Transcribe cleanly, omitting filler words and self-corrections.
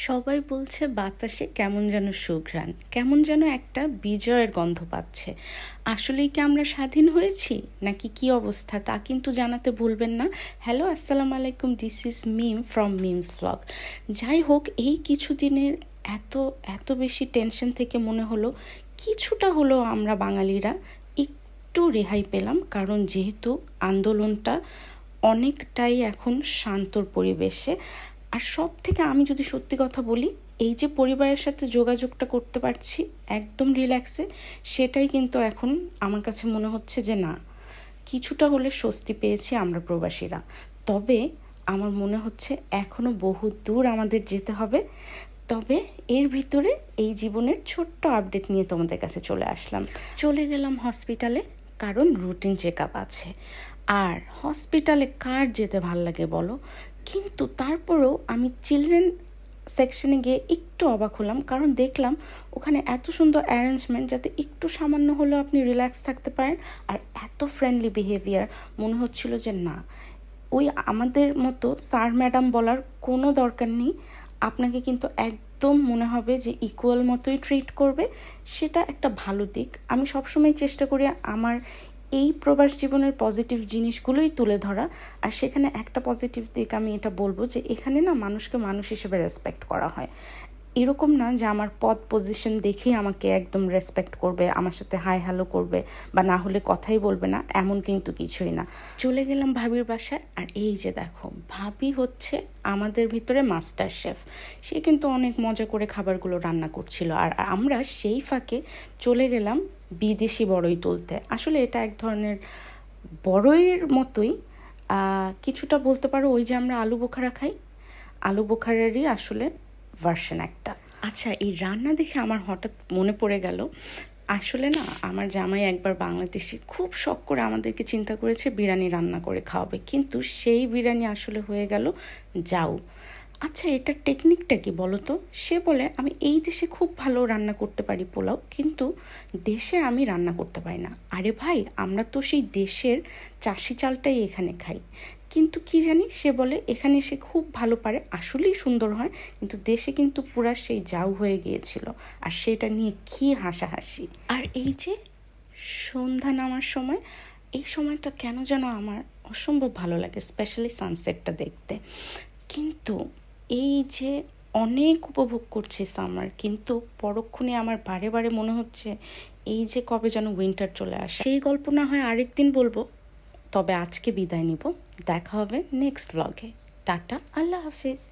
সবাই বলছে বাতাসে কেমন যেন সুঘ্রাণ, কেমন যেন একটা বিজয়ের গন্ধ পাচ্ছে। আসলেই কি আমরা স্বাধীন হয়েছি নাকি কি অবস্থা তা কিন্তু জানাতে ভুলবেন না। হ্যালো, আসসালামু আলাইকুম, this is Mim from Mim's blog. যাই হোক, এই কিছুদিনের এত এত বেশি টেনশন থেকে মনে হলো কিছুটা হলেও আমরা বাঙালিরা একটু রেহাই পেলাম, কারণ যেহেতু আন্দোলনটা অনেকটাই এখন শান্তর পরিবেশে। আর সব থেকে আমি যদি সত্যি কথা বলি, এই যে পরিবারের সাথে যোগাযোগটা করতে পারছি একদম রিল্যাক্সে, সেটাই কিন্তু এখন আমার কাছে মনে হচ্ছে যে না, কিছুটা হলে স্বস্তি পেয়েছি আমরা প্রবাসীরা। তবে আমার মনে হচ্ছে এখনও বহু দূর আমাদের যেতে হবে। তবে এর ভিতরে এই জীবনের ছোট্ট আপডেট নিয়ে তোমাদের কাছে চলে আসলাম। চলে গেলাম হসপিটালে, কারণ রুটিন চেক আপ আছে। আর হসপিটালে কার যেতে ভাল লাগে বলো, কিন্তু তারপরেও আমি চিলড্রেন সেকশনে গিয়ে একটু অবাক হলাম, কারণ দেখলাম ওখানে এত সুন্দর অ্যারেঞ্জমেন্ট যাতে একটু সামান্য হলেও আপনি রিল্যাক্স থাকতে পারেন। আর এত ফ্রেন্ডলি বিহেভিয়ার, মনে হচ্ছিল যে না, ওই আমাদের মতো স্যার ম্যাডাম বলার কোনো দরকার নেই, আপনাকে কিন্তু একদম মনে হবে যে ইকুয়াল মতোই ট্রিট করবে। সেটা একটা ভালো দিক। আমি সবসময় চেষ্টা করি আমার এই প্রবাস জীবনের পজিটিভ জিনিসগুলোই তুলে ধরা। আর সেখানে একটা পজিটিভ দিক আমি এটা বলবো যে এখানে না মানুষকে মানুষ হিসেবে রেসপেক্ট করা হয়। এরকম না যে আমার পদ পজিশন দেখেই আমাকে একদম রেসপেক্ট করবে, আমার সাথে হাই হ্যালো করবে, বা না হলে কথাই বলবে না, এমন কিন্তু কিছুই না। চলে গেলাম ভাবির বাসায়, আর এই যে দেখো, ভাবি হচ্ছে আমাদের ভিতরে মাস্টার শেফ। সে কিন্তু অনেক মজা করে খাবারগুলো রান্না করছিল, আর আমরা সেই ফাঁকে চলে গেলাম বিদেশি বড়ই তুলতে। আসলে এটা এক ধরনের বড়ইয়ের মতোই, কিছুটা বলতে পারো ওই যে আমরা আলু বোখারা খাই, আলু বোখারেরই আসলে ভার্সন একটা। আচ্ছা, এই রান্না দেখে আমার হঠাৎ মনে পড়ে গেল, আসলে না আমার জামাই একবার বাংলাদেশে খুব শখ করে আমাদেরকে চিন্তা করেছে বিরিয়ানি রান্না করে খাওয়াবে, কিন্তু সেই বিরিয়ানি আসলে হয়ে গেল জাউ। আচ্ছা, এটার টেকনিকটা কি বলো তো? সে বলে আমি এই দেশে খুব ভালো রান্না করতে পারি পোলাও, কিন্তু দেশে আমি রান্না করতে পারি না। আরে ভাই, আমরা তো সেই দেশের চাষি চালটাই এখানে খাই, কিন্তু কি জানি সে বলে এখানে এসে খুব ভালো পারে, আসলেই সুন্দর হয়, কিন্তু দেশে কিন্তু পুরা সেই জাউ হয়ে গিয়েছিল। আর সেটা নিয়ে কি হাসাহাসি। আর এই যে সন্ধ্যা নামার সময়, এই সময়টা কেন যেন আমার অসম্ভব ভালো লাগে, স্পেশালি সানসেটটা দেখতে। কিন্তু এই যে অনেক উপভোগ করছি সামার, কিন্তু পরক্ষণে আমার বারে বারে মনে হচ্ছে এই যে কবে যেন উইন্টার চলে আসে। সেই গল্প না হয় আরেকদিন বলবো, তবে আজকে বিদায় নিব। দেখা হবে নেক্সট ব্লগে। টাটা, আল্লাহ হাফিজ।